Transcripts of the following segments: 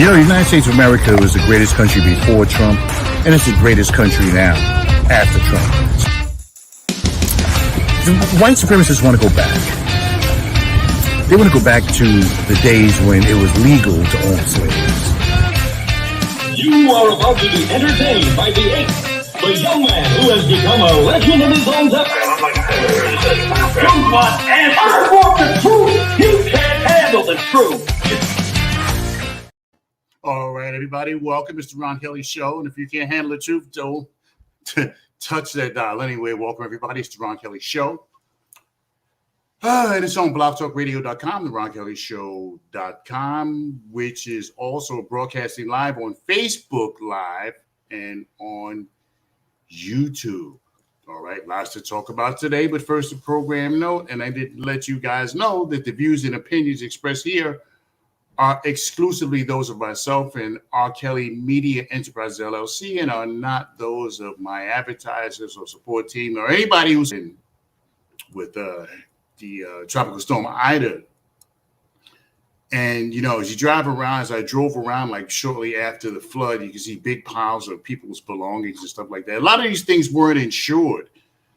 You know, the United States of America was the greatest country before Trump, and it's the greatest country now after Trump. The white supremacists want to go back. They want to go back to the days when it was legal to own slaves. You are about to be entertained by the ape, the young man who has become a legend in his own time. I want the truth. You can't handle the truth. All right, everybody, welcome. It's the Ron Kelly Show. And if you can't handle the truth, don't touch that dial. Anyway, welcome, everybody. It's the Ron Kelly Show. And it's on blogtalkradio.com, the RonKellyShow.com, which is also broadcasting live on Facebook Live and on YouTube. All right, lots to talk about today. But first, a program note, and I did let you guys know that the views and opinions expressed here are exclusively those of myself and R. Kelly Media Enterprises, LLC, and are not those of my advertisers or support team or anybody who's in with the Tropical Storm Ida. And, you know, as you drive around, as I drove around, like shortly after the flood, you can see big piles of people's belongings and stuff like that. A lot of these things weren't insured.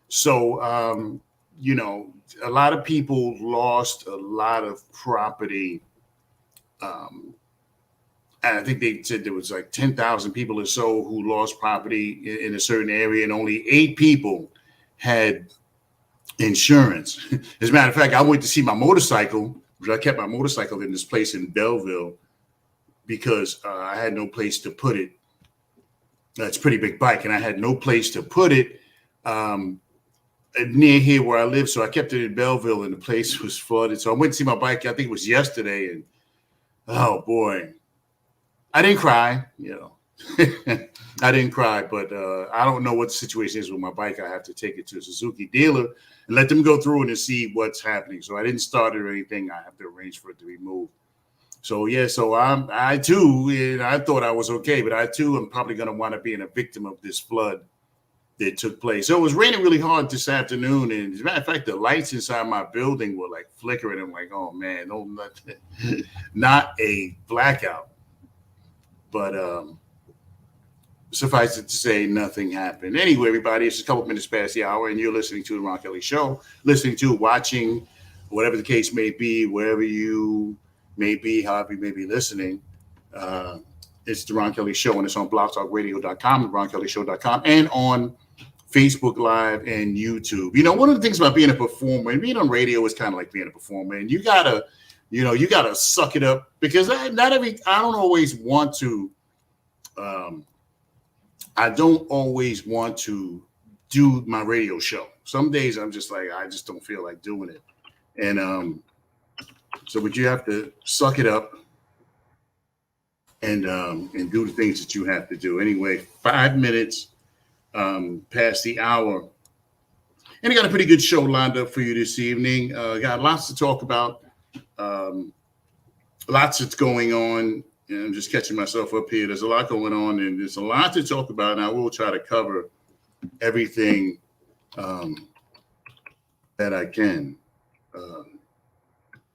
So, you know, a lot of people lost a lot of property. And I think they said there was like 10,000 people or so who lost property in a certain area, and only 8 people had insurance. As a matter of fact, I went to see my motorcycle, because I kept my motorcycle in this place in Belleville because I had no place to put it. It's a pretty big bike, and I had no place to put it near here where I live. So I kept it in Belleville, and the place was flooded. So I went to see my bike, I think it was yesterday, and oh boy, I didn't cry, you know. I didn't cry, but I don't know what the situation is with my bike. I have to take it to a Suzuki dealer and let them go through it and see what's happening. So I didn't start it or anything. I have to arrange for it to be moved. So yeah, so I too, and I thought I was okay, but I too am probably going to wind up being a victim of this flood that took place. So it was raining really hard this afternoon, and as a matter of fact, the lights inside my building were like flickering. I'm like, oh man, no, not a blackout, but suffice it to say, nothing happened. Anyway, everybody, it's a couple minutes past the hour, and you're listening to the Ron Kelly Show, watching, whatever the case may be, wherever you may be, however you may be listening. It's the Ron Kelly Show, and it's on blogtalkradio.com, RonKellyShow.com, and on Facebook Live and YouTube. You know, one of the things about being a performer and being on radio is kind of like being a performer, and you gotta suck it up, because I don't always want to. I don't always want to do my radio show. Some days I'm just like, I just don't feel like doing it. And but you have to suck it up and do the things that you have to do. Anyway, 5 minutes past the hour. And I got a pretty good show lined up for you this evening. Got lots to talk about. Lots that's going on. And I'm just catching myself up here. There's a lot going on, and there's a lot to talk about, and I will try to cover everything that I can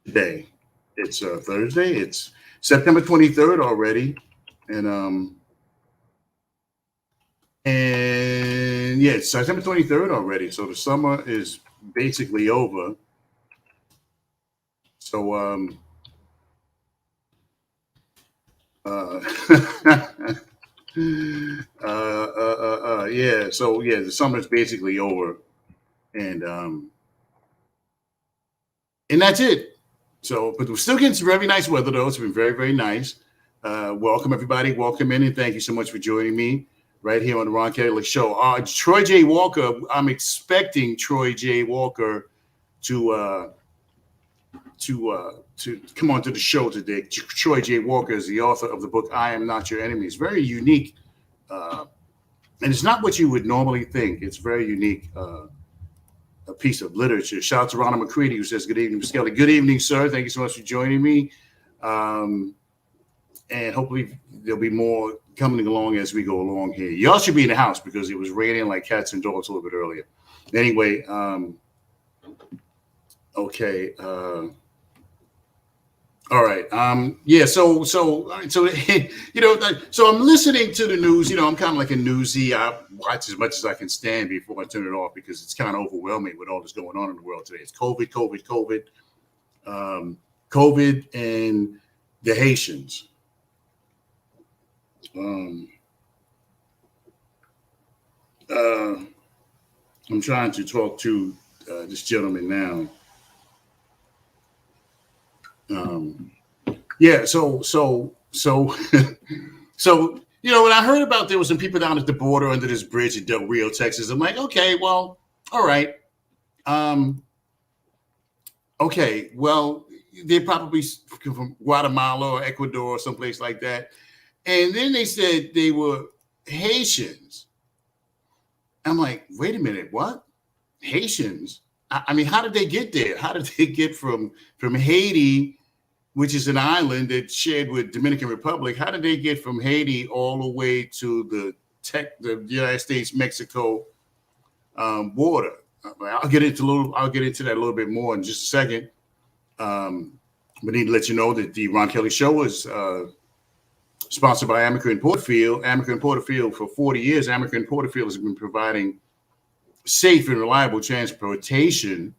today. It's Thursday. It's September 23rd already, and yeah, it's September 23rd already. So the summer is basically over. So yeah, so yeah, the summer's basically over, and that's it. So, but we're still getting some very nice weather, though. It's been very, very nice. Welcome, everybody. Welcome in, and thank you so much for joining me right here on the Ron Kelly Show. Troy J. Walker, I'm expecting Troy J. Walker to come on to the show today. Troy J. Walker is the author of the book, I Am Not Your Enemy. It's very unique, and it's not what you would normally think. It's very unique, a piece of literature. Shout out to Ronald McCready, who says, good evening, Mr. Kelly. Good evening, sir. Thank you so much for joining me. And hopefully there'll be more coming along as we go along here. Y'all should be in the house because it was raining like cats and dogs a little bit earlier. Anyway, okay. All right. Yeah. All right, so so I'm listening to the news. I'm kind of like a newsie. I watch as much as I can stand before I turn it off because it's kind of overwhelming with all that's going on in the world today. It's COVID, and the Haitians. Um, uh, I'm trying to talk to this gentleman now. Um, yeah. So so when I heard about there was some people down at the border under this bridge in Del Rio, Texas, I'm like, okay, well, all right. Um, okay, well, they probably from Guatemala or Ecuador or someplace like that. And then they said they were Haitians. I'm like, wait a minute, what? Haitians? I mean, how did they get there? How did they get from Haiti, which is an island that's shared with Dominican Republic? How did they get from Haiti all the way to the United States Mexico border? I'll get into that a little bit more in just a second. We need to let you know that the Ron Kelly Show is sponsored by Amica and Porterfield. Amica and Porterfield for 40 years. Amica and Porterfield has been providing safe and reliable transportation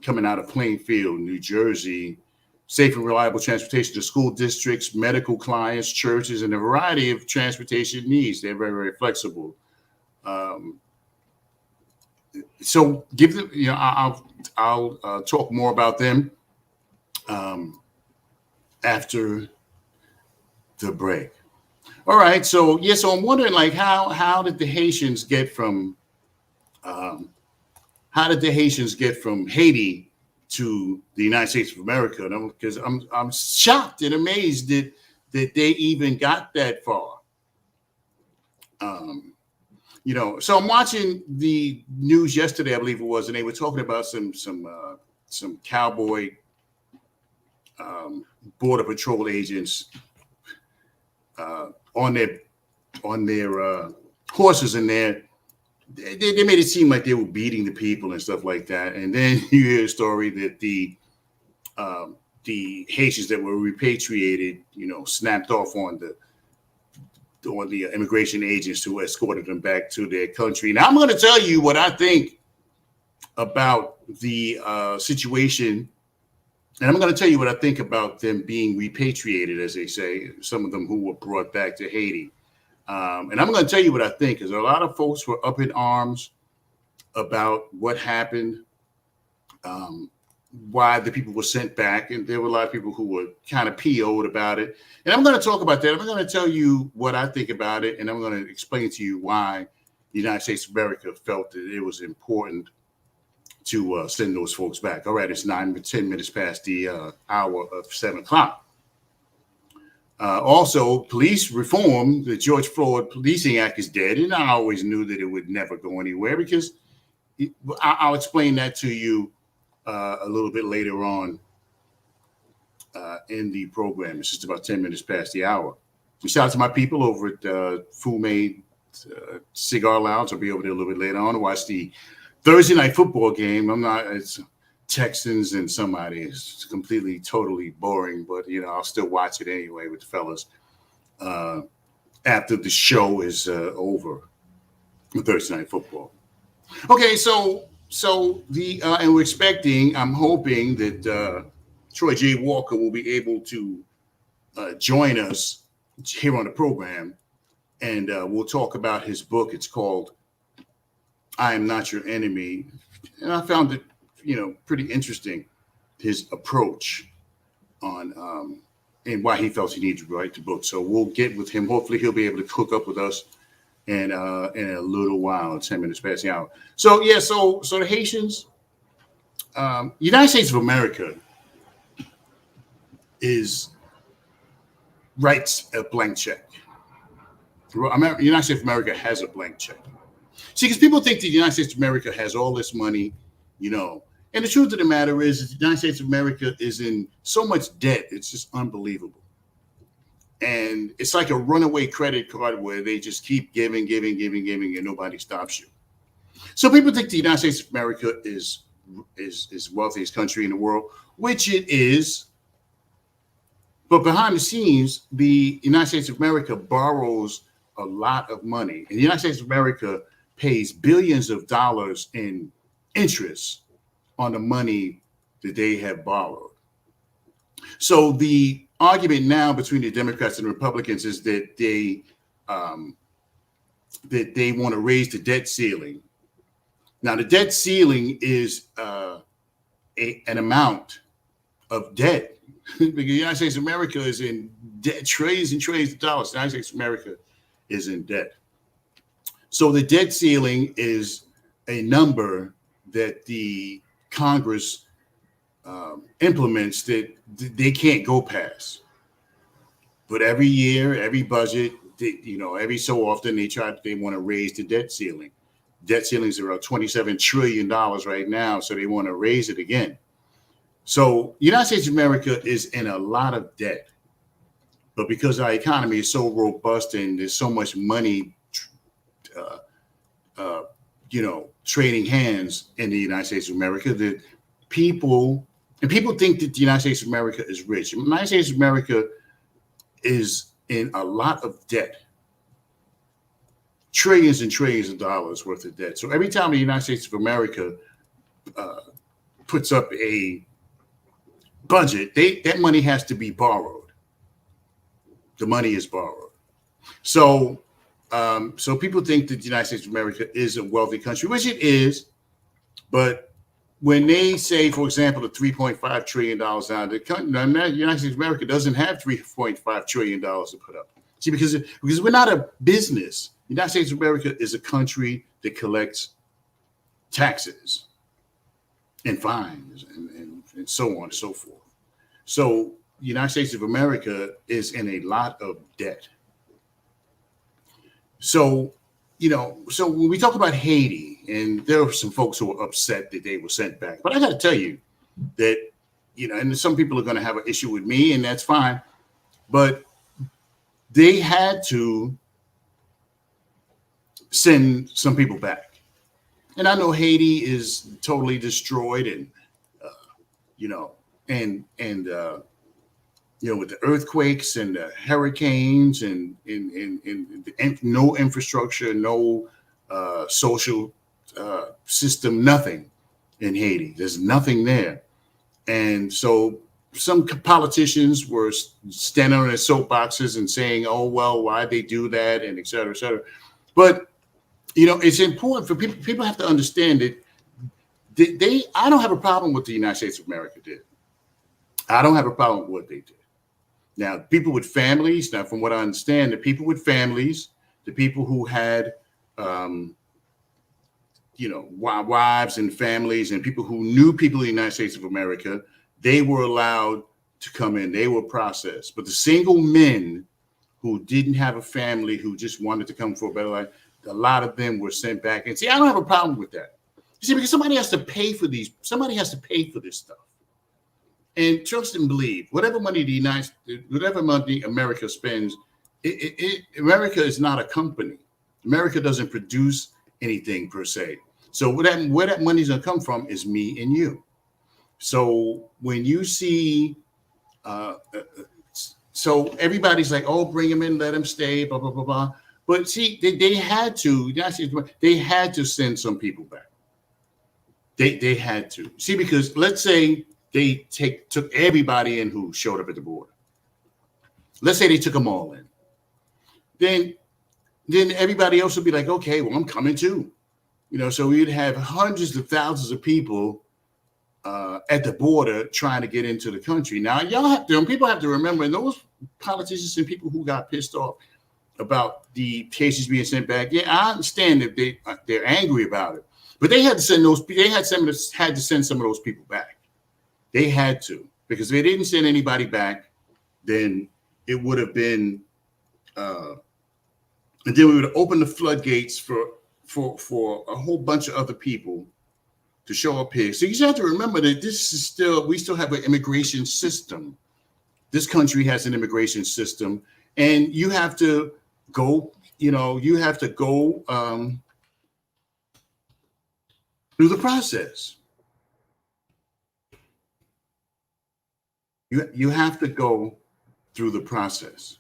coming out of Plainfield, New Jersey. Safe and reliable transportation to school districts, medical clients, churches, and a variety of transportation needs. They're very, very flexible. So give them, I'll talk more about them after the break. All right. So I'm wondering, like, how did the Haitians get from Haiti to the United States of America? Because I'm shocked and amazed that they even got that far. So I'm watching the news yesterday, I believe it was, and they were talking about some cowboy border patrol agents on their horses in there. They made it seem like they were beating the people and stuff like that. And then you hear a story that the Haitians that were repatriated, snapped off on the immigration agents who escorted them back to their country. Now I'm going to tell you what I think about the situation, and I'm going to tell you what I think about them being repatriated, as they say, some of them who were brought back to Haiti. And I'm going to tell you what I think, because a lot of folks were up in arms about what happened, why the people were sent back. And there were a lot of people who were kind of PO'd about it. And I'm going to talk about that. I'm going to tell you what I think about it. And I'm going to explain to you why the United States of America felt that it was important to send those folks back. All right, it's 10 minutes past the hour of 7 o'clock. Also, police reform, the George Floyd Policing Act is dead. And I always knew that it would never go anywhere because I'll explain that to you a little bit later on in the program. It's just about 10 minutes past the hour. Shout out to my people over at Fume Cigar Lounge. I'll be over there a little bit later on to watch the Thursday night football game. It's Texans and somebody. It's completely, totally boring, but I'll still watch it anyway with the fellas after the show is over. Thursday night football. Okay, so and we're expecting. I'm hoping that Troy J. Walker will be able to join us here on the program, and we'll talk about his book. It's called "I Am Not Your Enemy," and I found it pretty interesting, his approach on and why he felt he needed to write the book. So we'll get with him. Hopefully he'll be able to hook up with us in a little while, 10 minutes past the hour. So the Haitians, United States of America writes a blank check. United States of America has a blank check. See, because people think the United States of America has all this money, and the truth of the matter is the United States of America is in so much debt. It's just unbelievable. And it's like a runaway credit card where they just keep giving, and nobody stops you. So people think the United States of America is wealthiest country in the world, which it is. But behind the scenes, the United States of America borrows a lot of money. And the United States of America pays billions of dollars in interest on the money that they have borrowed. So the argument now between the Democrats and Republicans is that they want to raise the debt ceiling. Now, the debt ceiling is an amount of debt because the United States of America is in debt, trillions and trillions of dollars. The United States of America is in debt. So the debt ceiling is a number that the Congress implements that they can't go past. But every year, every budget, every so often they want to raise the debt ceiling. Debt ceiling is around $27 trillion right now, so they want to raise it again. So the United States of America is in a lot of debt. But because our economy is so robust and there's so much money, trading hands in the United States of America, that people think that the United States of America is rich. The United States of America is in a lot of debt, trillions and trillions of dollars worth of debt. So every time the United States of America puts up a budget, that money has to be borrowed. The money is borrowed. So people think that the United States of America is a wealthy country, which it is. But when they say, for example, the $3.5 trillion now, the United States of America doesn't have $3.5 trillion to put up. See, because we're not a business. The United States of America is a country that collects taxes and fines and so on and so forth. So the United States of America is in a lot of debt. So when we talk about Haiti, and there are some folks who are upset that they were sent back, but I got to tell you that, and some people are going to have an issue with me, and that's fine, but they had to send some people back. And I know Haiti is totally destroyed and, with the earthquakes and the hurricanes and no infrastructure, no social system, nothing in Haiti. There's nothing there. And so some politicians were standing on their soapboxes and saying, oh, well, why'd they do that? And et cetera, et cetera. But, it's important for people. People have to understand that I don't have a problem with what the United States of America did. I don't have a problem with what they did. Now, people with families, from what I understand, the people with families, the people who had, wives and families and people who knew people in the United States of America, they were allowed to come in. They were processed. But the single men who didn't have a family, who just wanted to come for a better life, a lot of them were sent back. And see, I don't have a problem with that. You see, because somebody has to pay for this stuff. And trust and believe, whatever money America spends, America is not a company. America doesn't produce anything per se. So where that money's gonna come from is me and you. So when you see, so everybody's like, oh, bring them in, let them stay, blah, blah, blah, blah. But see, they had to send some people back. They had to. See, because let's say they took everybody in who showed up at the border. Let's say they took them all in. Then everybody else would be like, okay, well, I'm coming too. So we'd have hundreds of thousands of people at the border trying to get into the country. Now, people have to remember, and those politicians and people who got pissed off about the cases being sent back, yeah, I understand that they're angry about it, but they had to send some of those people back. They had to, because if they didn't send anybody back, then it would have been, and then we would have opened the floodgates for a whole bunch of other people to show up here. So you have to remember that we still have an immigration system. This country has an immigration system, and you have to go through the process. You have to go through the process.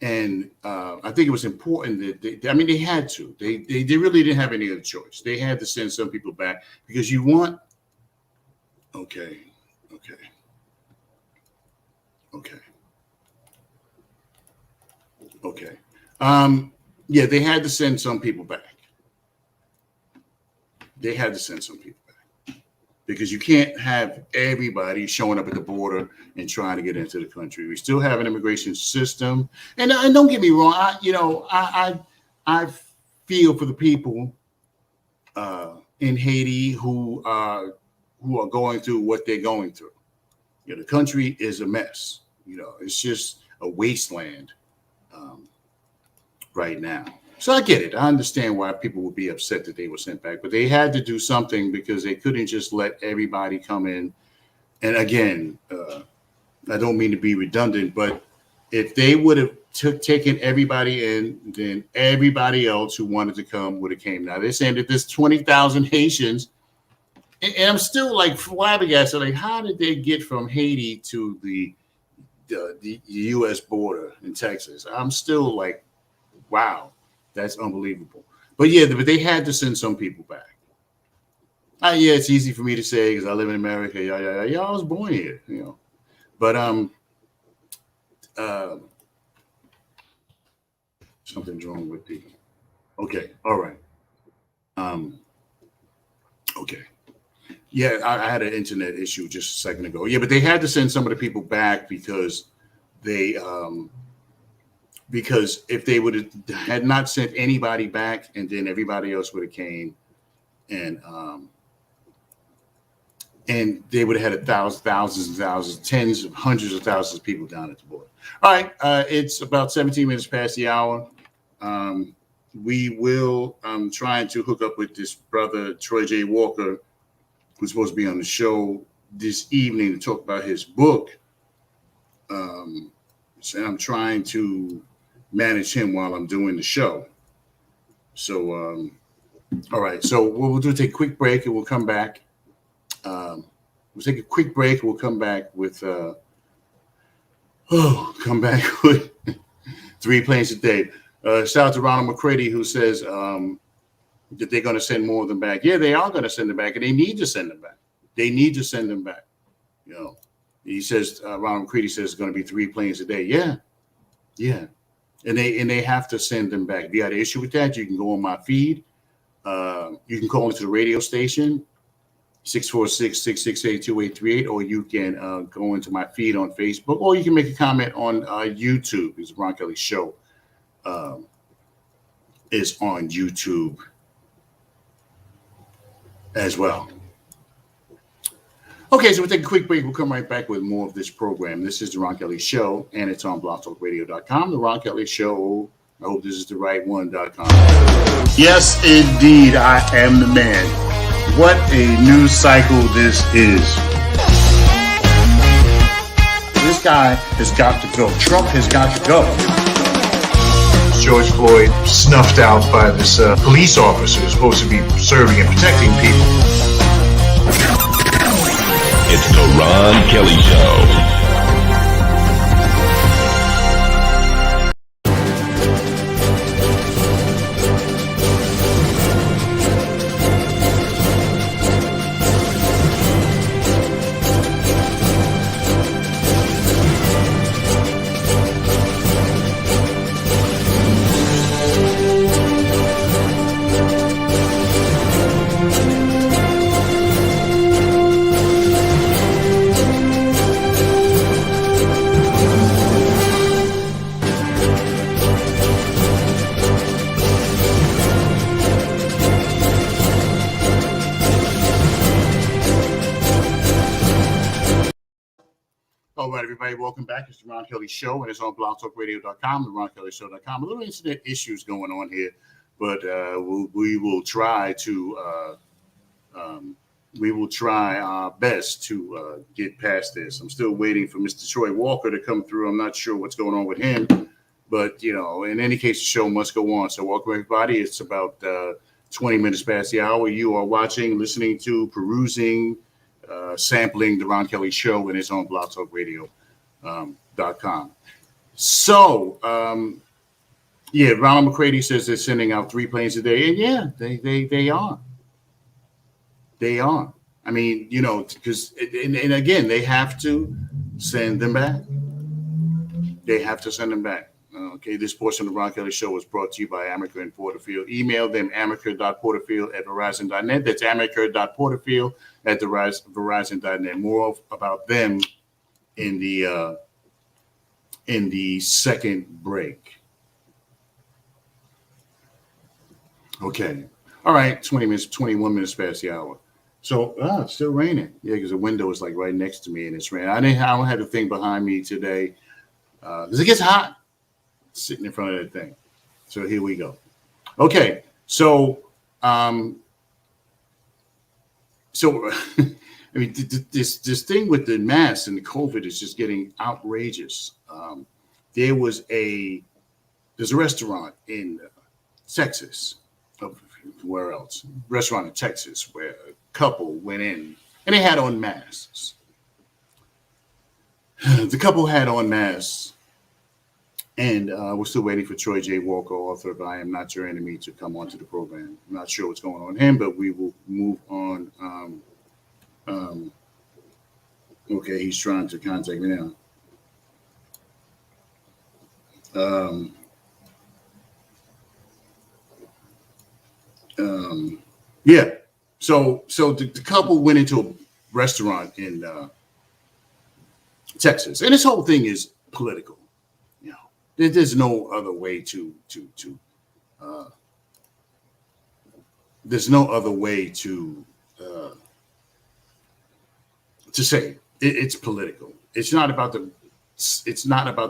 And I think it was important that they had to. They really didn't have any other choice. They had to send some people back because you want. Okay. Yeah, they had to send some people back. Because you can't have everybody showing up at the border and trying to get into the country. We still have an immigration system, and don't get me wrong. I feel for the people in Haiti who are going through what they're going through. The country is a mess. It's just a wasteland right now. So I get it. I understand why people would be upset that they were sent back, but they had to do something because they couldn't just let everybody come in. And again, I don't mean to be redundant, but if they would have taken everybody in, then everybody else who wanted to come would have came. Now they're saying that there's 20,000 Haitians, and I'm still like flabbergasted. Like, how did they get from Haiti to the U.S. border in Texas? I'm still like, wow. That's unbelievable. But they had to send some people back. It's easy for me to say because I live in America. Yeah, I was born here, But something's wrong with the. Okay, all right. Okay. Yeah, I had an internet issue just a second ago. Yeah, but they had to send some of the people back because they. Because if they had not sent anybody back, and then everybody else would have came, and they would have had thousands and thousands, tens of hundreds of thousands of people down at the border. All right, it's about 17 minutes past the hour. I'm trying to hook up with this brother Troy J. Walker, who's supposed to be on the show this evening to talk about his book. So I'm trying to manage him while I'm doing the show. So, all right. So we'll take a quick break and we'll come back. We'll take a quick break. We'll come back with, with 3 planes a day. Shout out to Ronald McCready, who says that they're going to send more of them back. Yeah, they are going to send them back, and they need to send them back. He says, Ronald McCready says it's going to be 3 planes a day. Yeah. And they have to send them back. If you had an issue with that, you can go on my feed. You can call into the radio station, 646-668-2838, or you can go into my feed on Facebook, or you can make a comment on YouTube. It's Ron Kelly Show is on YouTube as well. Okay, so we'll take a quick break. We'll come right back with more of this program. This is the Ron Kelly Show, and it's on blogtalkradio.com. The Ron Kelly Show, I hope this is the right one.com. Yes, indeed, I am the man. What a news cycle this is. This guy has got to go. Trump has got to go. George Floyd snuffed out by this police officer who's supposed to be serving and protecting people. It's the Ron Kelly Show. All right, everybody, welcome back. It's the Ron Kelly Show, and it's on blogtalkradio.com, the RonKellyShow.com. A little internet issues going on here, but we will try our best to get past this. I'm still waiting for Mr. Troy Walker to come through. I'm not sure what's going on with him, but, in any case, the show must go on. So welcome, everybody. It's about 20 minutes past the hour. You are watching, listening to, perusing, sampling the Ron Kelly Show, and it's on Blog Talk Radio. .com. So, yeah, Ronald McCready says they're sending out 3 planes a day, and yeah, they are. They are. I mean, you know, because and again, they have to send them back. They have to send them back. Okay, this portion of the Ron Kelly Show was brought to you by Amica and Porterfield. Email them amica.porterfield@verizon.net. That's amica.porterfield@verizon.net. More about them in the second break. Okay. All right, 21 minutes past the hour. So it's still raining. Yeah, because the window is like right next to me and it's raining. I don't have the thing behind me today because it gets hot sitting in front of that thing. So here we go. Okay, so I mean, this thing with the masks and the COVID is just getting outrageous. There's a restaurant in Texas, where else? Restaurant in Texas where a couple went in and they had on masks. The couple had on masks, and we're still waiting for Troy J. Walker, author of I Am Not Your Enemy, to come onto the program. I'm not sure what's going on with him, but we will move on. Okay, he's trying to contact me now. Yeah. So the couple went into a restaurant in Texas, and this whole thing is political. You know, there's no other way to say it's political. It's not about the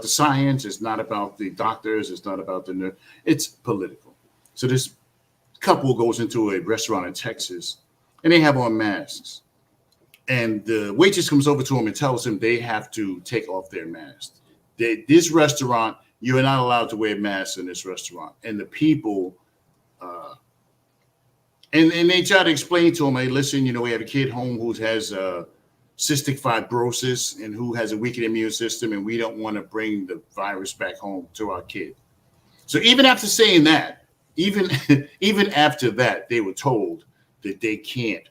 science. It's not about the doctors. It's not about the nurse. It's political. So this couple goes into a restaurant in Texas, and they have on masks. And the waitress comes over to them and tells them they have to take off their masks. This restaurant, you are not allowed to wear masks in this restaurant. And the people, and they try to explain to them, hey, listen, you know, we have a kid home who has cystic fibrosis and who has a weakened immune system, and we don't want to bring the virus back home to our kid. So even after saying that, even after that, they were told that they can't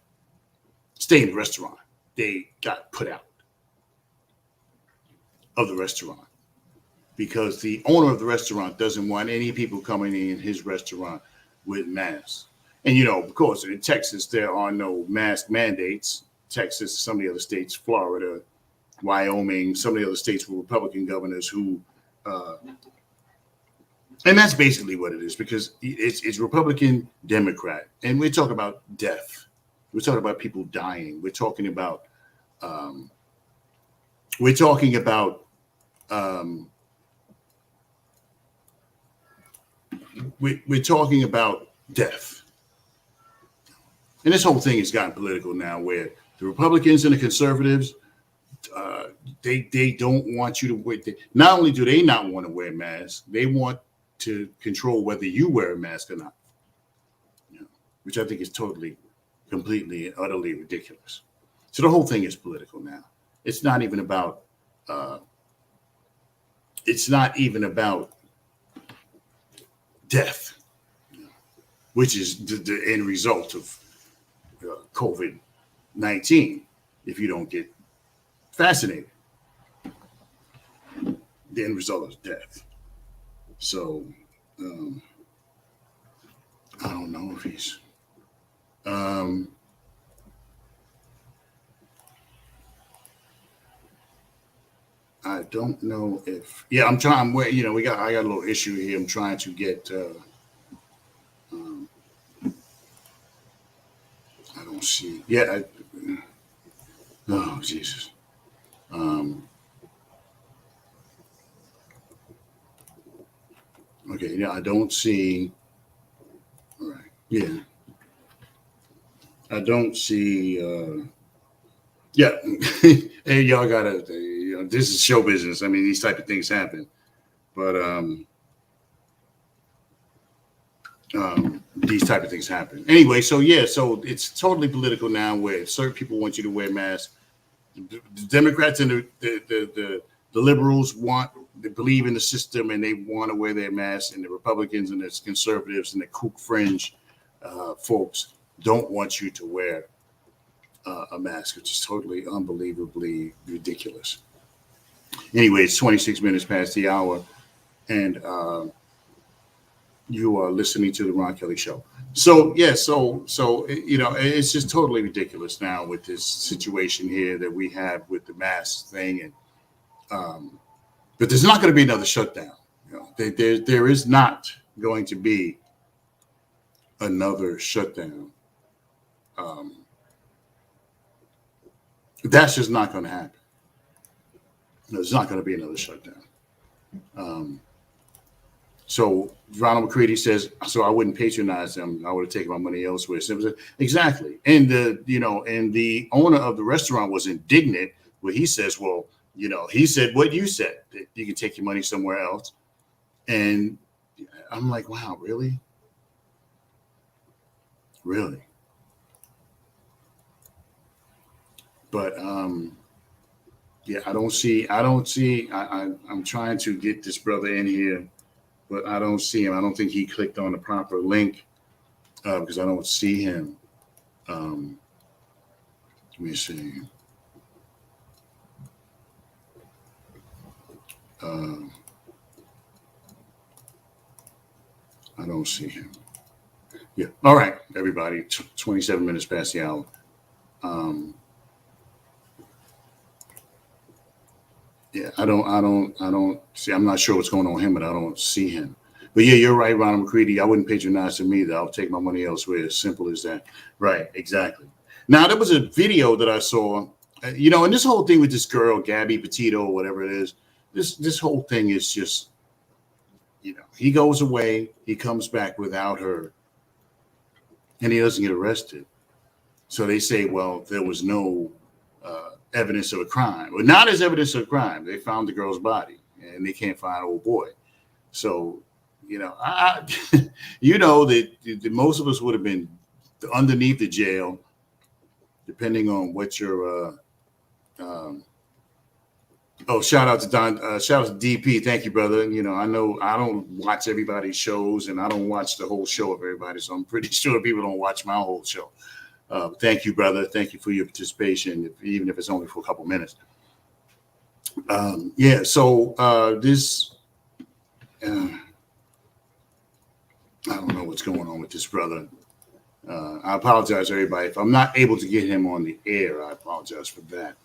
stay in the restaurant. They got put out of the restaurant because the owner of the restaurant doesn't want any people coming in his restaurant with masks. And, you know, of course, in Texas, there are no mask mandates. Texas, some of the other states, Florida, Wyoming, some of the other states with Republican governors who, and that's basically what it is, because it's Republican, Democrat, and we're talking about death. We're talking about people dying. We're talking about death. And this whole thing has gotten political now, where the Republicans and the conservatives, they don't want you to wear. Not only do they not want to wear masks, they want to control whether you wear a mask or not, you know, which I think is totally, completely, and utterly ridiculous. So the whole thing is political now. It's not even about. It's not even about death, you know, which is the end result of COVID-19. If you don't get vaccinated, the end result is death. So I don't know if he's I don't know if I'm trying. You know, I got a little issue here. I'm trying to get I don't see. Yeah. Oh, Jesus. Okay. Yeah, I don't see. All right. Yeah. I don't see. Yeah. Hey, y'all gotta. You know, this is show business. I mean, these type of things happen. But these type of things happen. Anyway, so yeah, so it's totally political now, where certain people want you to wear masks. The Democrats and the the liberals they believe in the system and they want to wear their masks, and the Republicans and the conservatives and the kook fringe folks don't want you to wear a mask, which is totally unbelievably ridiculous. Anyway, it's 26 minutes past the hour, and you are listening to the Ron Kelly Show. So it's just totally ridiculous now with this situation here that we have with the mask thing, and but there's not going to be another shutdown. There is not going to be another shutdown. That's just not going to happen. There's not going to be another shutdown. So Ronald McCready says, so I wouldn't patronize them. I would have taken my money elsewhere. Exactly. And the owner of the restaurant was indignant where he says, well, he said what you said, that you can take your money somewhere else. And I'm like, wow, really? Really? But yeah, I'm trying to get this brother in here, but I don't see him. I don't think he clicked on the proper link because I don't see him. Let me see. I don't see him. Yeah. All right, everybody. 27 minutes past the hour. Yeah, I don't see. I'm not sure what's going on with him, but I don't see him. But yeah, you're right, Ronald McCready. I wouldn't patronize him either. I'll take my money elsewhere. As simple as that. Right, exactly. Now, there was a video that I saw, and this whole thing with this girl, Gabby Petito, or whatever it is, this whole thing is just, he goes away, he comes back without her, and he doesn't get arrested. So they say, well, there was no evidence of a crime. Well, now there's evidence of a crime. They found the girl's body, and they can't find old boy. So, that most of us would have been underneath the jail, depending on what your shout out to Don, shout out to DP. Thank you, brother. I know I don't watch everybody's shows, and I don't watch the whole show of everybody, so I'm pretty sure people don't watch my whole show. Thank you, brother. Thank you for your participation, even if it's only for a couple minutes. This I don't know what's going on with this brother. I apologize, everybody. If I'm not able to get him on the air, I apologize for that.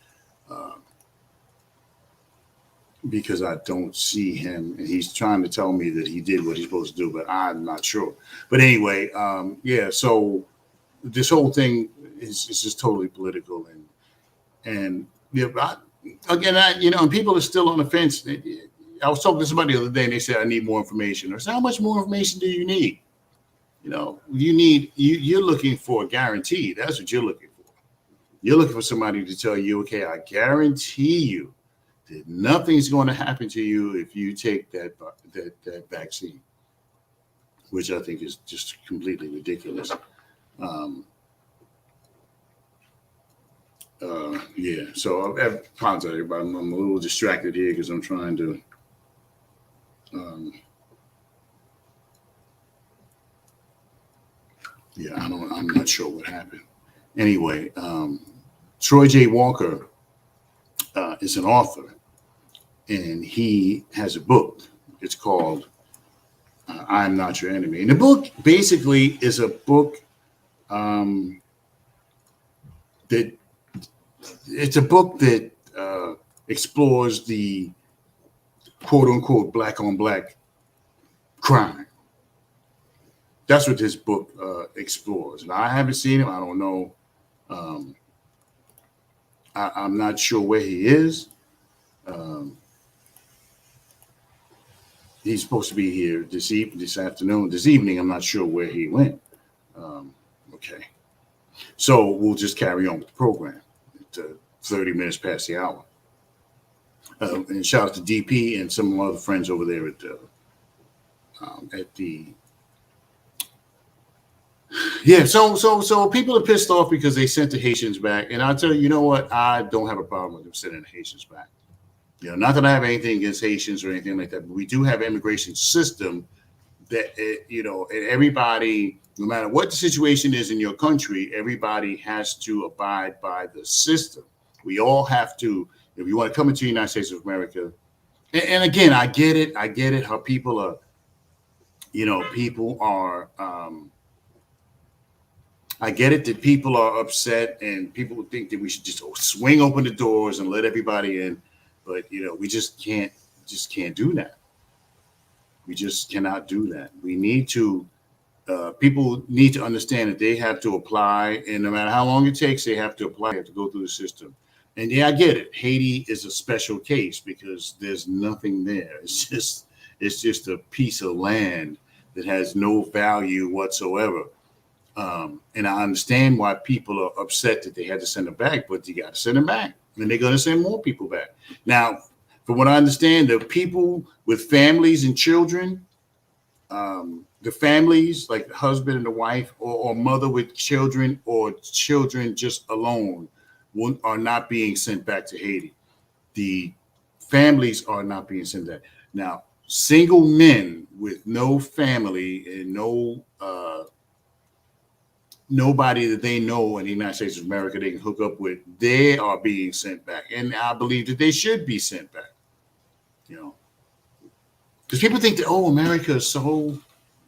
Because I don't see him, and he's trying to tell me that he did what he's supposed to do, but I'm not sure. But anyway, so this whole thing is just totally political, and and people are still on the fence. I was talking to somebody the other day, and they said, I need more information. I said, how much more information do you need? You're looking for a guarantee. That's what you're looking for. You're looking for somebody to tell you, okay, I guarantee you that nothing's going to happen to you if you take that vaccine, which I think is just completely ridiculous. So I apologize, everybody. I'm a little distracted here because I'm trying to. I'm not sure what happened. Anyway, Troy J. Walker is an author, and he has a book. It's called I'm Not Your Enemy. And the book basically is a book that explores the quote unquote black on black crime. That's what this book explores. And I haven't seen him. I don't know. I'm not sure where he is. He's supposed to be here this afternoon. This evening, I'm not sure where he went. Okay. So we'll just carry on with the program. It's 30 minutes past the hour. And shout out to DP and some of my other friends over there at the. Yeah, so people are pissed off because they sent the Haitians back, and I'll tell you, you know what? I don't have a problem with them sending the Haitians back. You know, not that I have anything against Haitians or anything like that, but we do have an immigration system that, you know, and everybody, no matter what the situation is in your country, everybody has to abide by the system. We all have to, if you want to come into the United States of America. And again, I get it. I get it. How people are, you know, people are. I get it that people are upset and people think that we should just swing open the doors and let everybody in, but you know, we just can't do that. We just cannot do that. We need to. People need to understand that they have to apply, and no matter how long it takes, they have to apply. They have to go through the system. And yeah, I get it. Haiti is a special case because there's nothing there. It's just a piece of land that has no value whatsoever. And I understand why people are upset that they had to send them back, but you got to send them back, and they're going to send more people back. Now, from what I understand, the people with families and children, the families like the husband and the wife, or mother with children, or children just alone, are not being sent back to Haiti. The families are not being sent back. Now, single men with no family and no nobody that they know in the United States of America they can hook up with, they are being sent back. And I believe that they should be sent back. You know, because people think that, oh, America is so,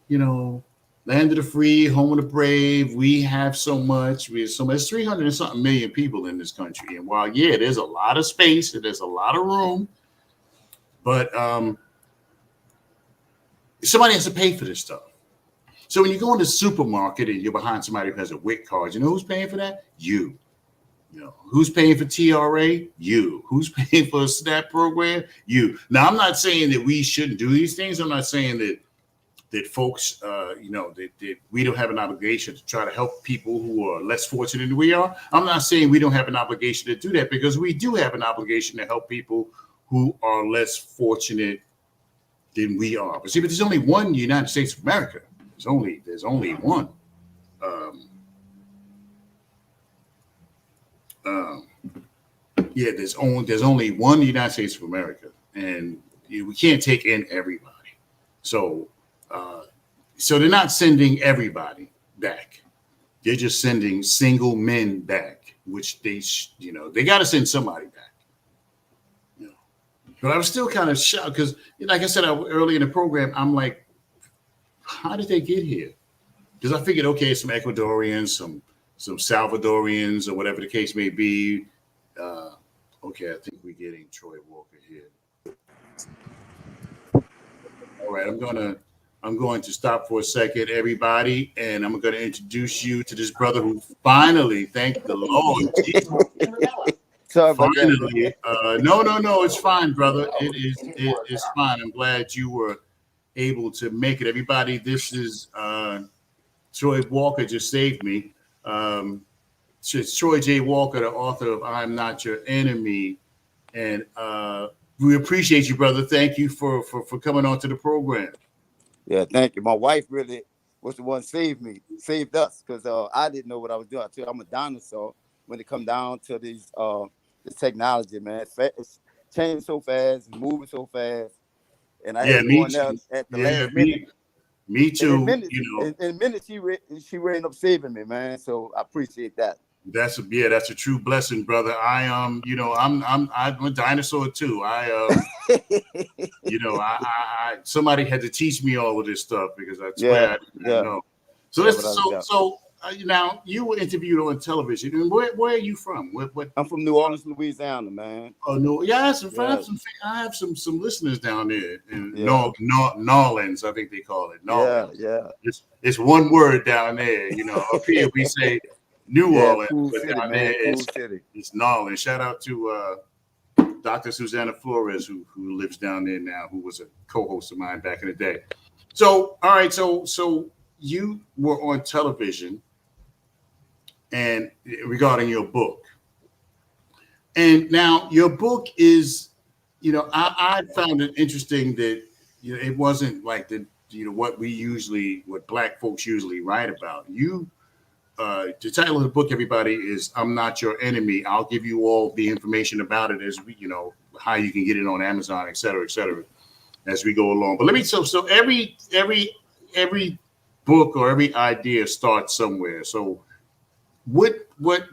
you know, land of the free, home of the brave. We have so much. We have so much. There's 300 and something million people in this country. And while, yeah, there's a lot of space and there's a lot of room, but somebody has to pay for this stuff. So when you go in the supermarket and you're behind somebody who has a WIC card, you know who's paying for that? You. You know, who's paying for TRA? You. Who's paying for a SNAP program? You. Now, I'm not saying that we shouldn't do these things. I'm not saying that folks, you know, that we don't have an obligation to try to help people who are less fortunate than we are. I'm not saying we don't have an obligation to do that, because we do have an obligation to help people who are less fortunate than we are. But see, but there's only one United States of America. There's only one. Yeah, there's only one United States of America, and we can't take in everybody. So they're not sending everybody back. They're just sending single men back, which they got to send somebody back. You know, but I was still kind of shocked because, like I said early in the program, I'm like, how did they get here? Because I figured, okay, some Ecuadorians, some Salvadorians, or whatever the case may be. Okay, I think we're getting Troy Walker here. All right, I'm going to stop for a second, everybody, and I'm going to introduce you to this brother who finally, thank the Lord, Sorry about finally. No, it's fine, brother. It's fine. I'm glad you were able to make it. Everybody, this is Troy Walker just saved me. It's Troy J. Walker, the author of I'm Not Your Enemy. And we appreciate you, brother. Thank you for coming on to the program. Yeah, thank you. My wife really was the one saved us, because I didn't know what I was doing. I tell you, I'm a dinosaur when it come down to these this technology, man. It's changing so fast, it's moving so fast. And I had to go in there at the last minute. Me too. In a minute, she ended up saving me, man. So I appreciate that. That's a true blessing, brother. I'm a dinosaur too. Somebody had to teach me all of this stuff, because I swear I didn't know. So now you were interviewed on television. And where are you from? What? I'm from New Orleans, Louisiana, man. Oh no, yeah, I have some listeners down there in Nolans, I think they call it. Nolans. Yeah. It's one word down there. You know, up here we say New Orleans, cool but city, down man. there Cool it's Nolans. Shout out to Dr. Susanna Flores, who lives down there now, who was a co-host of mine back in the day. So, all right, so you were on television, and regarding your book, and now your book is, I found it interesting that it wasn't like what Black folks usually write about. The title of the book, everybody, is "I'm Not Your Enemy." I'll give you all the information about it as how you can get it on Amazon, et cetera, as we go along. But let me so every book or every idea starts somewhere. So what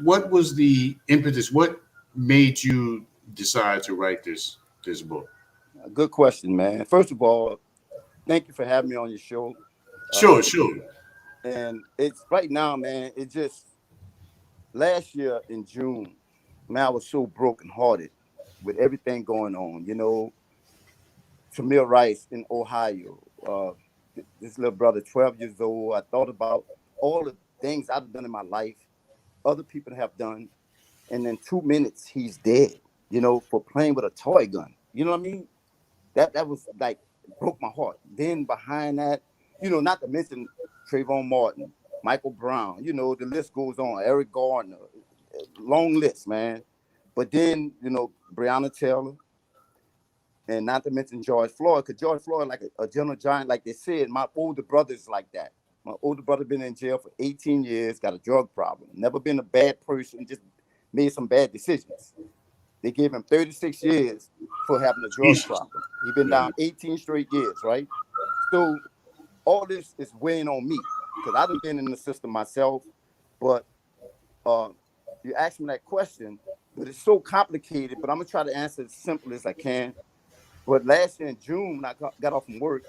was the impetus? What made you decide to write this book? Good question, man. First of all, thank you for having me on your show. Sure. And it's right now, man. It just last year in June, man, I was so brokenhearted with everything going on. You know, Tamir Rice in Ohio, this little brother, 12 years old. I thought about all the things I've done in my life, other people have done, and in 2 minutes he's dead. You know, for playing with a toy gun. You know what I mean? That was like broke my heart. Then behind that, you know, not to mention Trayvon Martin, Michael Brown, you know, the list goes on. Eric Gardner, long list, man. But then, you know, Breonna Taylor, and not to mention George Floyd, because George Floyd, like a gentle giant, like they said, my older brother's like that. My older brother been in jail for 18 years, got a drug problem, never been a bad person, just made some bad decisions. They gave him 36 years for having a drug problem. He's been down 18 straight years, right? So all this is weighing on me because I've been in the system myself. But you asked me that question, but it's so complicated. But I'm gonna try to answer as simple as I can. But last year in June, when I got off from work,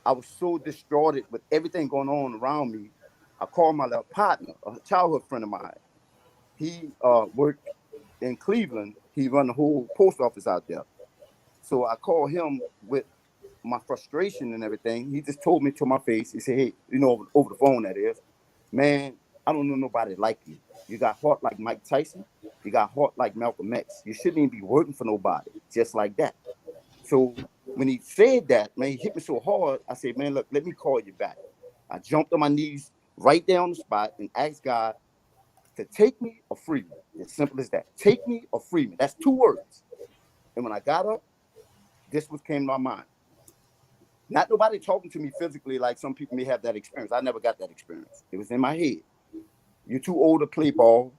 I was so distraught with everything going on around me. I called my little partner, a childhood friend of mine. He worked in Cleveland. He run the whole post office out there. So I called him with my frustration and everything. He just told me to my face. He said, hey, you know, over the phone that is, man, I don't know nobody like you. You got heart like Mike Tyson. You got heart like Malcolm X. You shouldn't even be working for nobody, just like that. So when he said that, man, he hit me so hard. I said, man, look, let me call you back. I jumped on my knees right there on the spot and asked God to take me or free me. As simple as that. Take me or free me. That's 2 words. And when I got up, this was came to my mind. Not nobody talking to me physically like some people may have that experience. I never got that experience. It was in my head. You're too old to play ball.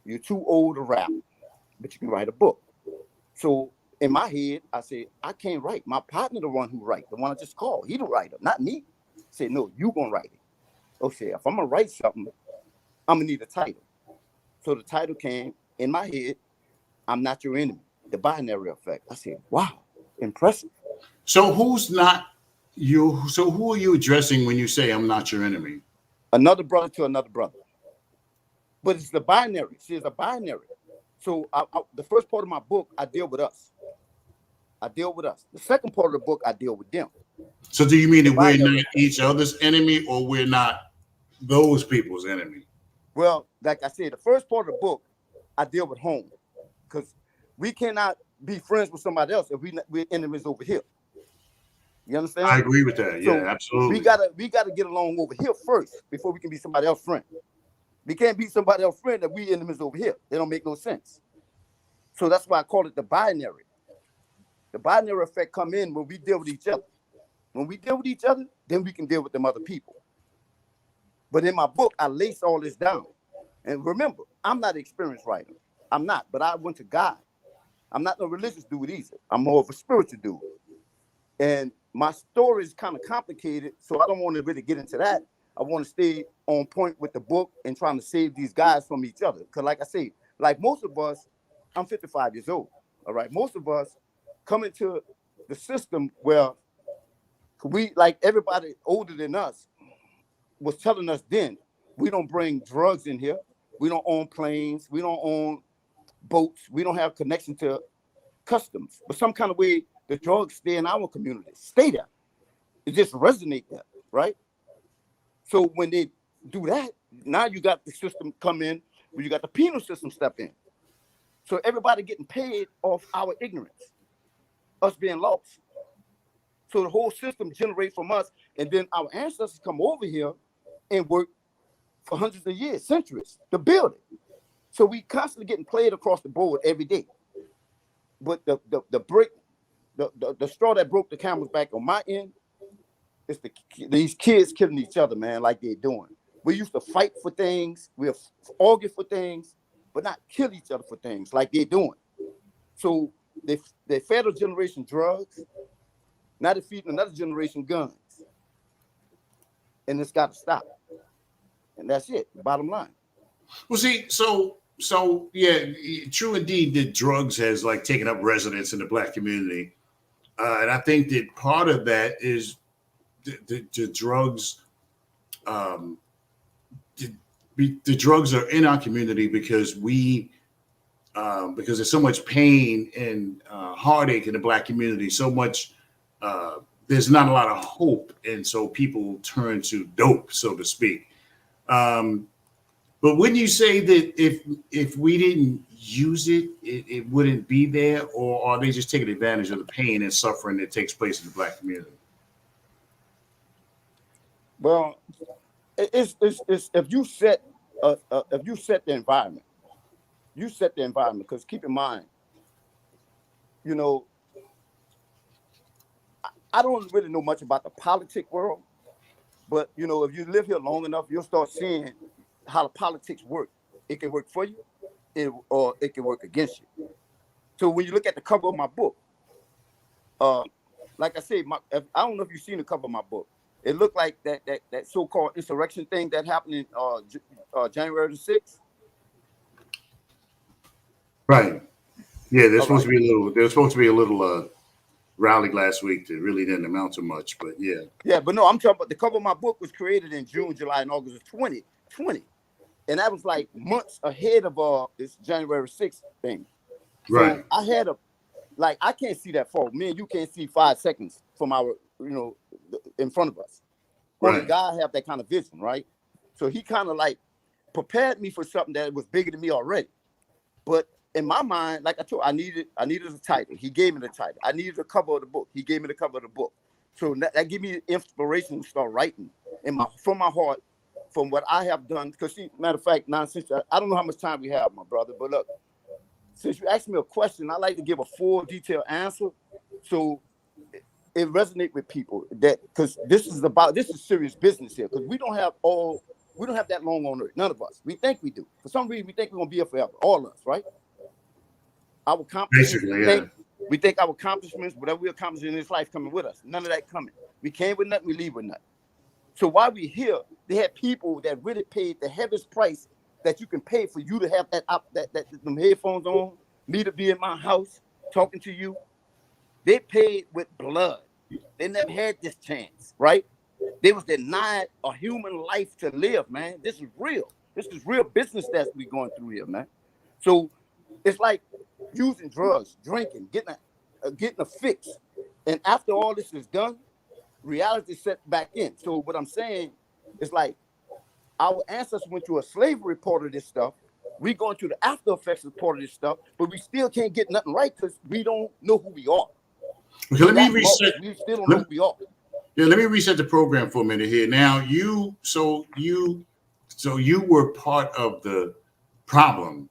You're too old to rap, but you can write a book. So in my head, I said, I can't write. My partner, the one who write, the one I just called, he the writer, not me. I said, no, you gonna write it. Okay, if I'm gonna write something, I'm gonna need a title. So the title came in my head, I'm Not Your Enemy, the binary effect. I said, wow, impressive. So who's not you? So who are you addressing when you say I'm not your enemy? Another brother to another brother. But it's the binary. See, it's a binary. So the first part of my book, I deal with us. I deal with us. The second part of the book, I deal with them. So do you mean that we're not each other's enemy or we're not those people's enemy? Well, like I said, the first part of the book, I deal with home. Because we cannot be friends with somebody else if we're enemies over here. You understand? I agree with that. So yeah, absolutely. We gotta get along over here first before we can be somebody else's friend. We can't be somebody else's friend that we enemies over here. They don't make no sense. So that's why I call it the binary. The binary effect come in when we deal with each other. When we deal with each other, then we can deal with them other people. But in my book, I lace all this down. And remember, I'm not an experienced writer. I'm not, but I went to God. I'm not no religious dude either. I'm more of a spiritual dude. And my story is kind of complicated, so I don't want to really get into that. I want to stay on point with the book and trying to save these guys from each other. Because like I say, like most of us, I'm 55 years old, all right? Most of us come into the system where we, like everybody older than us, was telling us then, we don't bring drugs in here. We don't own planes. We don't own boats. We don't have connection to customs. But some kind of way, the drugs stay in our community. Stay there. It just resonate there, right? So when they do that, now you got the system come in, where you got the penal system step in. So everybody getting paid off our ignorance, us being lost. So the whole system generates from us, and then our ancestors come over here and work for hundreds of years, centuries, to build it. So we constantly getting played across the board every day. But the straw that broke the camel's back on my end is these kids killing each other, man, like they're doing. We used to fight for things, we'll argue for things, but not kill each other for things like they're doing. So they fed a generation drugs. Now they're feeding another generation guns. And it's got to stop. And that's it. Bottom line. Well, see, so yeah, true indeed that drugs has like taken up residence in the black community, and I think that part of that is the drugs. The drugs are in our community because because there's so much pain and heartache in the black community, so much. There's not a lot of hope, and so people turn to dope, so to speak. But wouldn't you say that if we didn't use it, it wouldn't be there, or are they just taking advantage of the pain and suffering that takes place in the black community? Well, it's if you set the environment, because keep in mind, you know, I don't really know much about the politic world, but you know, if you live here long enough, you'll start seeing how the politics work. It can work for you, or it can work against you. So when you look at the cover of my book, like I said, I don't know if you've seen the cover of my book. It looked like that so-called insurrection thing that happened in January the 6th. Right. Yeah, there's supposed to be a little rally last week that really didn't amount to much, but yeah. Yeah, but no, I'm talking about the cover of my book was created in June, July, and August of 2020. And that was like months ahead of this January 6th thing. So Right. I had I can't see that far. Me and you can't see 5 seconds from our, in front of us. Only Right. God have that kind of vision, right? So he kind of like prepared me for something that was bigger than me already. But in my mind, like I told you, I needed a title. He gave me the title. I needed the cover of the book. He gave me the cover of the book. So that gave me inspiration to start writing from my heart, from what I have done. Because, matter of fact, now since I don't know how much time we have, my brother, but look, since you asked me a question, I like to give a full, detailed answer, so it resonates with people. That because this is serious business here. Because we don't have that long on earth. None of us. We think we do. For some reason, we think we're gonna be here forever. All of us, right? Our accomplishments. Basically, We think our accomplishments, whatever we accomplish in this life, coming with us. None of that coming. We came with nothing. We leave with nothing. So while we here, they had people that really paid the heaviest price that you can pay for you to have them headphones on, me to be in my house talking to you. They paid with blood. They never had this chance, right? They was denied a human life to live, man. This is real. This is real business that we going through here, man. So it's like using drugs, drinking, getting a fix. And after all this is done, reality set back in. So what I'm saying is like our ancestors went through a slavery part of this stuff. We going through the after effects of part of this stuff, but we still can't get nothing right because we don't know who we are. Okay, let me reset. We still don't know who we are. Yeah, let me reset the program for a minute here. Now, you were part of the problem,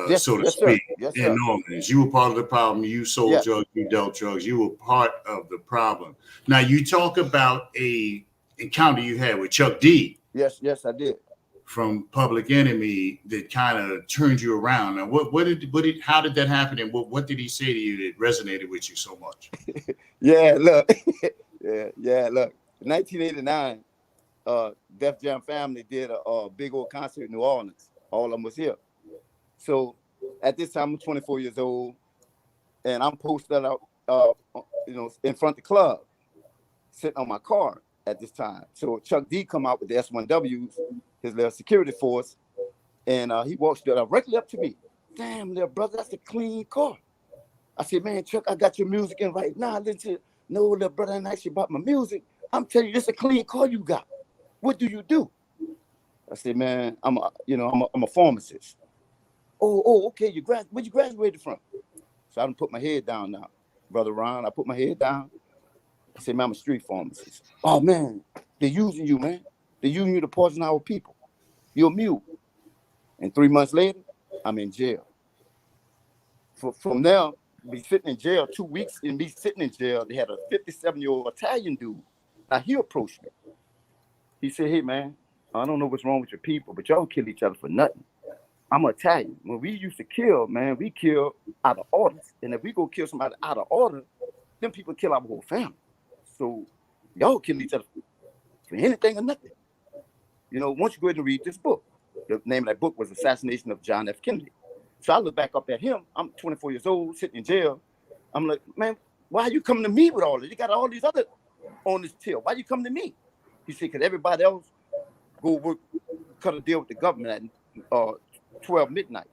Yes, so to yes, sir. speak, Yes, in sir. New Orleans. You were part of the problem. You sold Yes. drugs. You dealt drugs. You were part of the problem. Now, you talk about a encounter you had with Chuck D. Yes, I did. From Public Enemy that kind of turned you around. Now, how did that happen, and what did he say to you that resonated with you so much? Yeah, look. Look. In 1989, Def Jam family did a big old concert in New Orleans. All of them was here. So at this time, I'm 24 years old, and I'm posted out, in front of the club, sitting on my car at this time. So Chuck D come out with the S1Ws, his little security force, and he walks directly up to me. Damn, little brother, that's a clean car. I said, man, Chuck, I got your music in right now. No, little brother, I ain't ask you about my music. I'm telling you, this is a clean car you got. What do you do? I said, man, I'm a pharmacist. Oh, okay. Where you graduated from? So I done put my head down now, Brother Ron. I put my head down. I said, man, I'm a street pharmacist. Oh, man, they're using you, man. They're using you to poison our people. You're a mule. And 3 months later, I'm in jail. From there, be sitting in jail 2 weeks, and me sitting in jail, they had a 57-year-old Italian dude. Now, he approached me. He said, hey, man, I don't know what's wrong with your people, but y'all kill each other for nothing. I'm Italian. When we used to kill, man, we kill out of orders. And if we go kill somebody out of order, then people kill our whole family. So y'all kill each other for anything or nothing. You know, once you go ahead and read this book, the name of that book was Assassination of John F. Kennedy. So I look back up at him. I'm 24 years old, sitting in jail. I'm like, man, why are you coming to me with all this? You got all these other on this tail. Why you come to me? He said, because everybody else go work, cut a deal with the government at 12 midnight.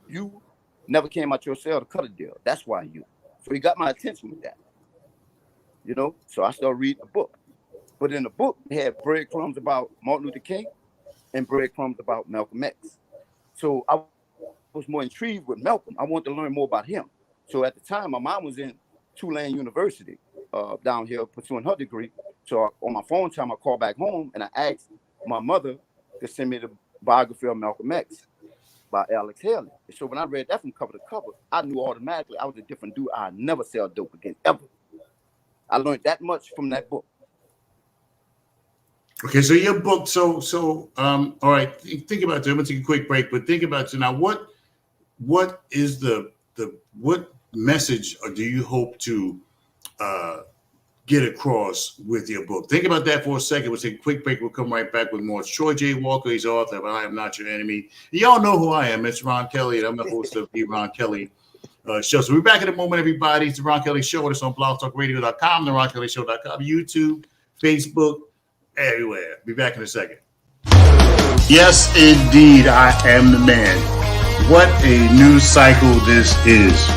You never came out your cell to cut a deal. That's why you. So he got my attention with that. You know, so I started reading the book. But in the book, they had breadcrumbs about Martin Luther King and breadcrumbs about Malcolm X. So I was more intrigued with Malcolm. I wanted to learn more about him. So at the time, my mom was in Tulane University down here pursuing her degree. So on my phone time, I called back home and I asked my mother to send me the biography of Malcolm X by Alex Haley. So when I read that from cover to cover, I knew automatically I was a different dude. I'd never sell dope again, ever. I learned that much from that book. Okay, so your book, all right, think about that. I'm gonna take a quick break, but think about it now. What is what message do you hope to get across with your book? Think about that for a second. We'll take a quick break. We'll come right back with more. It's Troy J. Walker. He's author of I Am Not Your Enemy. Y'all know who I am. It's Ron Kelly, and I'm the host of the Ron Kelly Show. So we're back in a moment, everybody. It's the Ron Kelly Show. It's on blogtalkradio.com, the RonKellyShow.com, YouTube, Facebook, everywhere. Be back in a second. Yes, indeed, I am the man. What a news cycle this is.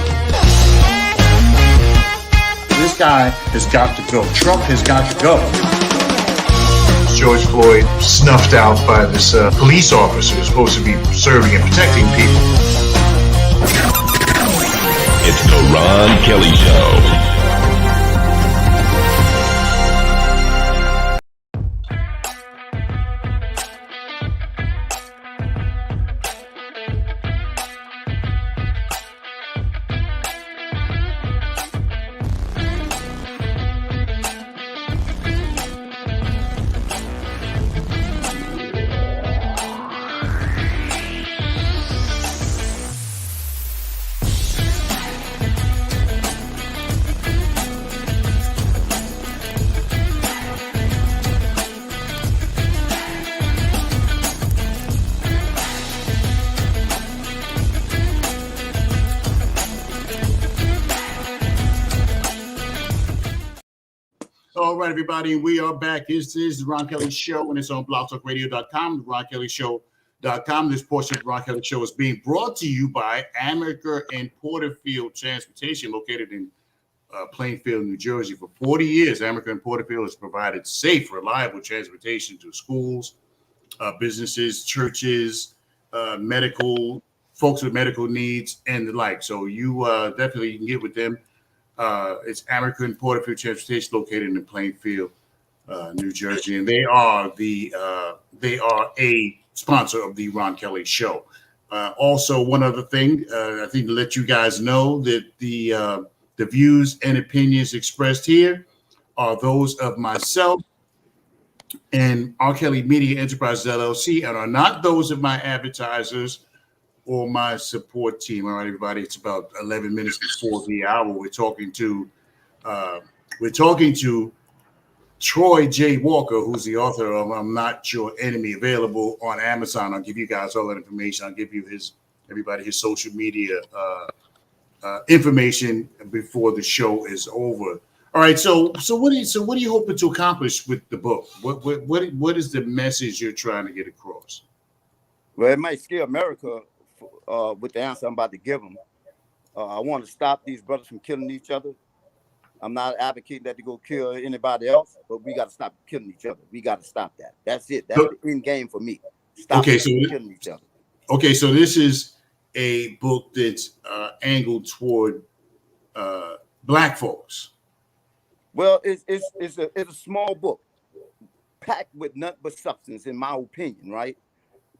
This guy has got to go. Trump has got to go. George Floyd snuffed out by this police officer who's supposed to be serving and protecting people. It's the Ron Kelly Show. All right, everybody, we are back. This is the Ron Kelly Show, and it's on blogtalkradio.com, the RonKellyShow.com. This portion of the Ron Kelly Show is being brought to you by America and Porterfield Transportation, located in Plainfield, New Jersey. For 40 years, America and Porterfield has provided safe, reliable transportation to schools, businesses, churches, medical folks with medical needs, and the like. So you definitely can get with them. It's American Porterfield Transportation, located in Plainfield, New Jersey, and they are a sponsor of the Ron Kelly Show. Also, one other thing, I think to let you guys know that the views and opinions expressed here are those of myself and R. Kelly Media Enterprises LLC, and are not those of my advertisers or my support team. All right, everybody. It's about 11 minutes before the hour. We're talking to Troy J. Walker, who's the author of I'm Not Your Enemy, available on Amazon. I'll give you guys all that information. I'll give you his social media information before the show is over. All right. So what are you hoping to accomplish with the book? What is the message you're trying to get across? Well, it might scare America with the answer I'm about to give them. I want to stop these brothers from killing each other. I'm not advocating that they go kill anybody else, but we got to stop killing each other. We got to stop that. That's it. That's the end game for me. Stop killing each other. Okay, so this is a book that's angled toward Black folks. Well, it's a small book, packed with nothing but substance, in my opinion, right?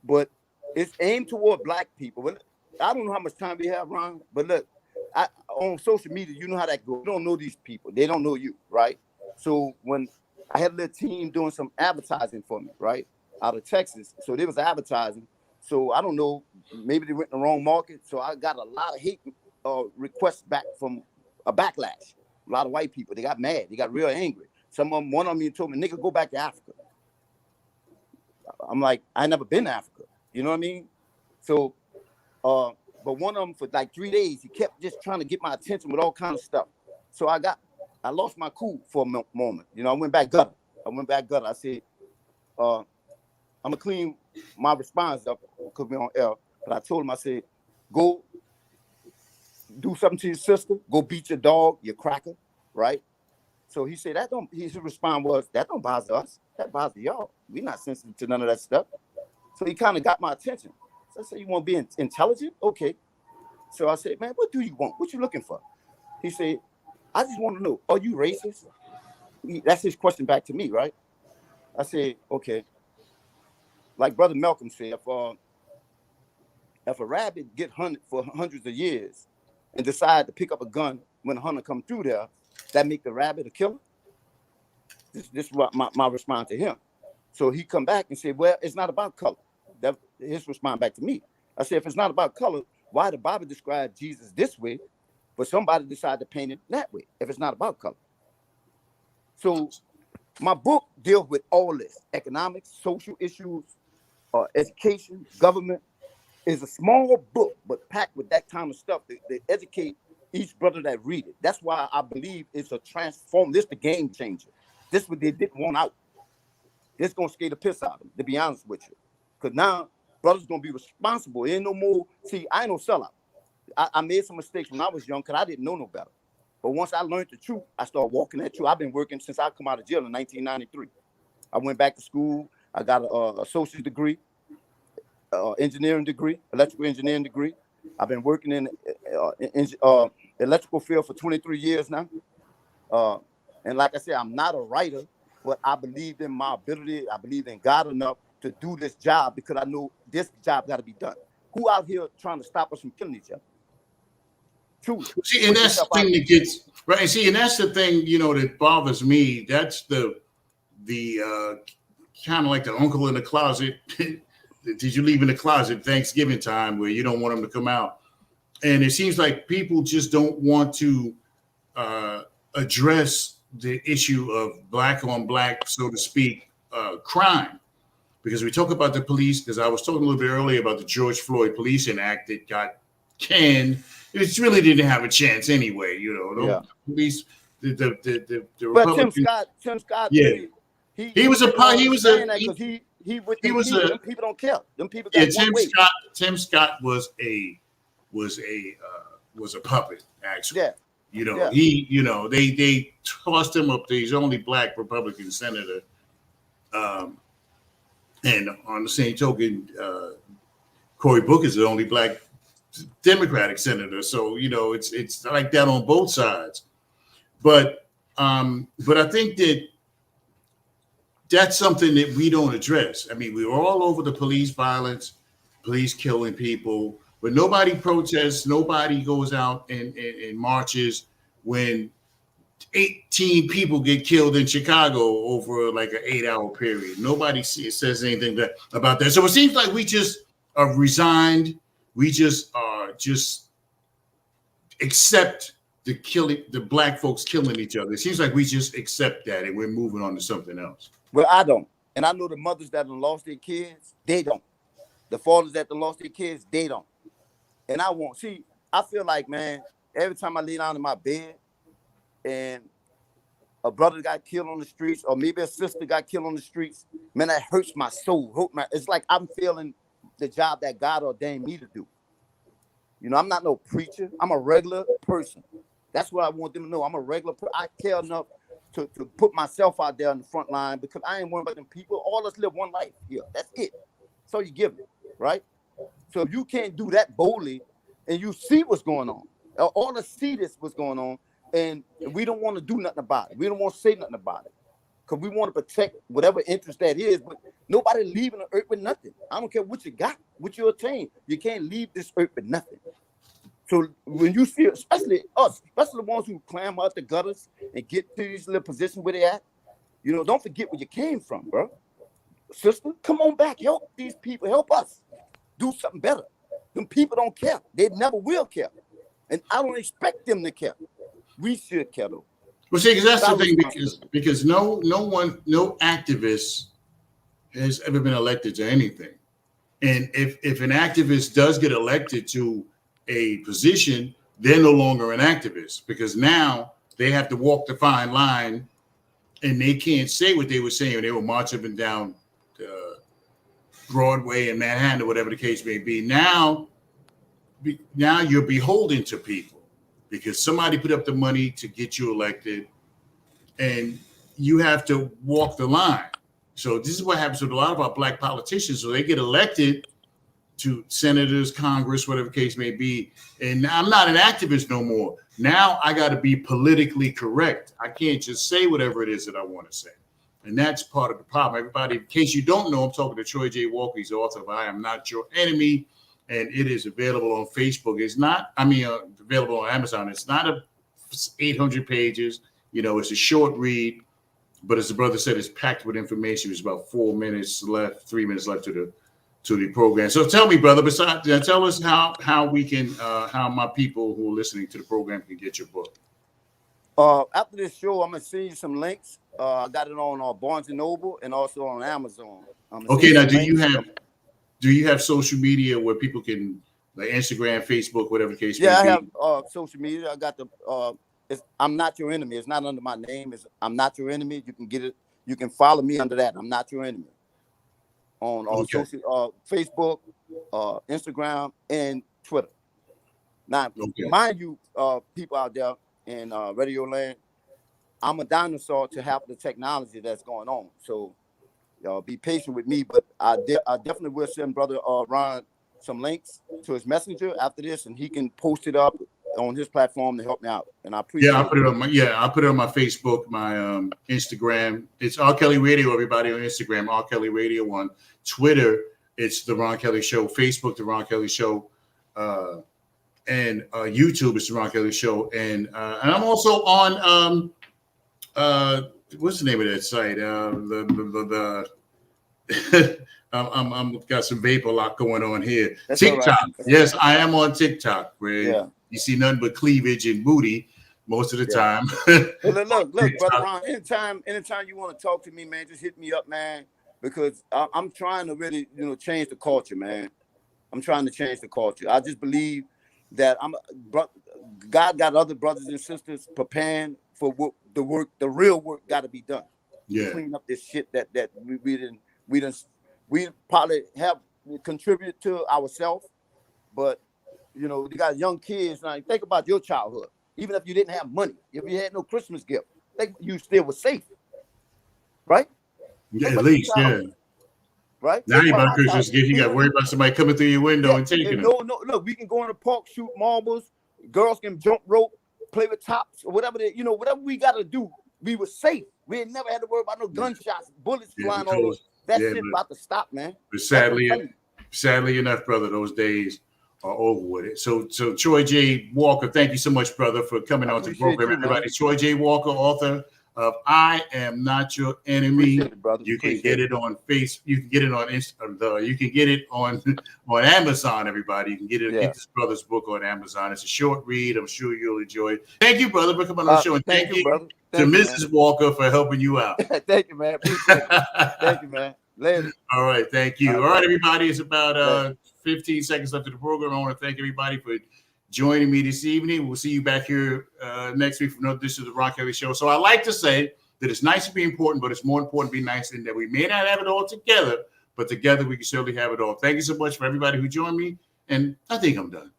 But it's aimed toward Black people. But I don't know how much time we have, Ron, but look, on social media, you know how that goes. You don't know these people. They don't know you, right? So when I had a little team doing some advertising for me, right, out of Texas, so there was advertising. So I don't know, maybe they went in the wrong market. So I got a lot of hate requests back from a backlash. A lot of white people, they got mad. They got real angry. One of them told me, nigga, go back to Africa. I'm like, I never been to Africa. You know what I mean? So, but one of them for like 3 days, he kept just trying to get my attention with all kinds of stuff. So I lost my cool for a moment. You know, I went back gutter. I said, I'm gonna clean my response up because we're on air. But I told him, I said, go do something to your sister. Go beat your dog, your cracker, right? So he said, his response was, that don't bother us. That bothers y'all. We're not sensitive to none of that stuff. So he kind of got my attention. So I said, you want to be intelligent? Okay. So I said, man, what do you want? What you looking for? He said, I just want to know, are you racist? That's his question back to me, right? I said, okay. Like Brother Malcolm said, if a rabbit get hunted for hundreds of years and decide to pick up a gun when a hunter come through there, that make the rabbit a killer? This is what my response to him. So he come back and said, well, it's not about color. That his response back to me. I said, if it's not about color, why the Bible describe Jesus this way, but somebody decided to paint it that way, if it's not about color? So my book deals with all this: economics, social issues, education, government. Is a small book, but packed with that kind of stuff to educate each brother that read it. That's why I believe it's a transform. This the game changer. This what they didn't want out. This gonna scare the piss out of them, to be honest with you. Because now brothers gonna be responsible. Ain't no more. See, I ain't no sellout. I made some mistakes when I was young because I didn't know no better. But once I learned the truth, I started walking that truth. I've been working since I come out of jail in 1993. I went back to school. I got an associate's degree. Engineering degree, electrical engineering degree. I've been working in electrical field for 23 years now. And like I said, I'm not a writer, but I believe in my ability. I believe in God enough to do this job because I know this job got to be done. Who out here trying to stop us from killing each other? Truly. See, and that's the thing that gets right. See, and that's the thing, that bothers me. That's the kind of like the uncle in the closet. Did you leave in the closet Thanksgiving time where you don't want them to come out? And it seems like people just don't want to address the issue of black on black, so to speak, crime. Because we talk about the police, because I was talking a little bit earlier about the George Floyd Policing Act that got canned. It really didn't have a chance anyway, The police, the Republicans. But Tim Scott, yeah. He was people don't care. Them people got Tim Scott was a puppet, actually. Yeah. They tossed him up there. He's the only black Republican senator. And on the same token, Cory Booker is the only black Democratic senator. So, it's like that on both sides. But I think that's something that we don't address. I mean, we're all over the police violence, police killing people, but nobody protests. Nobody goes out and marches when 18 people get killed in Chicago over like an 8-hour period. Nobody says anything about that. So it seems like we just are resigned. We just accept the black folks killing each other. It seems like we just accept that and we're moving on to something else. Well, I don't. And I know the mothers that have lost their kids, they don't. The fathers that have lost their kids, they don't. And I won't. See, I feel like, man, every time I lay down in my bed and a brother got killed on the streets or maybe a sister got killed on the streets, man, that hurts my soul. It's like I'm feeling the job that God ordained me to do. I'm not no preacher. I'm a regular person. That's what I want them to know. I'm a regular person. I care enough to put myself out there in the front line because I ain't worried about them people. All us live one life here. That's it. So you give it, right? So if you can't do that boldly and you see what's going on, all us see this what's going on, and we don't want to do nothing about it. We don't want to say nothing about it because we want to protect whatever interest that is, but nobody leaving the earth with nothing. I don't care what you got, what you attain. You can't leave this earth with nothing. So when you see, especially the ones who climb out the gutters and get to these little positions where they at, don't forget where you came from, bro. Sister, come on back. Help these people. Help us. do something better. Them people don't care. They never will care. And I don't expect them to care. We should care though. Well, see, because that's the thing, because no activist has ever been elected to anything. And if an activist does get elected to a position, they're no longer an activist, because now they have to walk the fine line, and they can't say what they were saying when they were marching up and down Broadway in Manhattan or whatever the case may be. Now you're beholden to people because somebody put up the money to get you elected, and you have to walk the line. So this is what happens with a lot of our black politicians. So they get elected to senators, Congress, whatever the case may be. And I'm not an activist no more. Now I got to be politically correct. I can't just say whatever it is that I want to say. And that's part of the problem. Everybody, in case you don't know, I'm talking to Troy J. Walker. He's the author of I Am Not Your Enemy. And it is available on Facebook. It's not, available on Amazon. It's not 800 pages. It's a short read. But as the brother said, it's packed with information. There's about 3 minutes left to the program. So tell me, brother, tell us how we can, how my people who are listening to the program can get your book. After this show, I'm going to send you some links. I got it on Barnes & Noble and also on Amazon. Okay, now do you have social media where people can, like Instagram, Facebook, whatever the case may be? Yeah, I have social media. I got the I'm Not Your Enemy. It's not under my name. It's I'm Not Your Enemy. You can get it. You can follow me under that. I'm Not Your Enemy on social, Facebook, Instagram, and Twitter. Now, mind you, people out there in Radio Land, I'm a dinosaur to have the technology that's going on. So, y'all be patient with me. But I definitely will send Brother Ron some links to his messenger after this, and he can post it up on his platform to help me out. And I appreciate it. I'll put it on my Facebook, my Instagram. It's R. Kelly Radio, everybody, on Instagram, R. Kelly Radio. On Twitter, it's The Ron Kelly Show. Facebook, The Ron Kelly Show. And YouTube, it's The Ron Kelly Show. And I'm also on, what's the name of that site? I'm got some vapor lock going on here. That's TikTok. Right. Yes, I am on TikTok, where you see nothing but cleavage and booty most of the time. Look, Brother Ron, anytime you want to talk to me, man, just hit me up, man, because I'm trying to really, change the culture, man. I'm trying to change the culture. I just believe that God got other brothers and sisters preparing for the real work got to be done. Yeah, clean up this shit that we probably have contributed to ourselves, but you got young kids. Now think about your childhood. Even if you didn't have money, if you had no Christmas gift, you still was safe, right? Yeah, at least, yeah. Right. Now you about Christmas gift, you got to worry about somebody coming through your window and taking it. No, look, we can go in the park, shoot marbles. Girls can jump rope, play with tops, or whatever. Whatever we got to do, we were safe. We had never had to worry about no gunshots, bullets flying all over. That shit about to stop, man. But sadly enough, brother, those days are over with it. So Troy J. Walker, thank you so much, brother, for coming on to the program. Everybody, Troy J. Walker, author of I Am Not Your Enemy. You can get it on Facebook. You can get it on Instagram. You can get it on Amazon. Everybody, you can get this brother's book on Amazon. It's a short read. I'm sure you'll enjoy it. Thank you, brother, for coming on the show, and thank you, brother. To Mrs. Walker for helping you out. Thank you, man. Appreciate it. Thank you, man. Later. All right, thank you. All right, everybody. It's about 15 seconds left of the program. I want to thank everybody for joining me this evening. We'll see you back here next week for another edition of the Ron Kelly Show. So I like to say that it's nice to be important, but it's more important to be nice, and that we may not have it all together, but together we can certainly have it all. Thank you so much for everybody who joined me, and I think I'm done.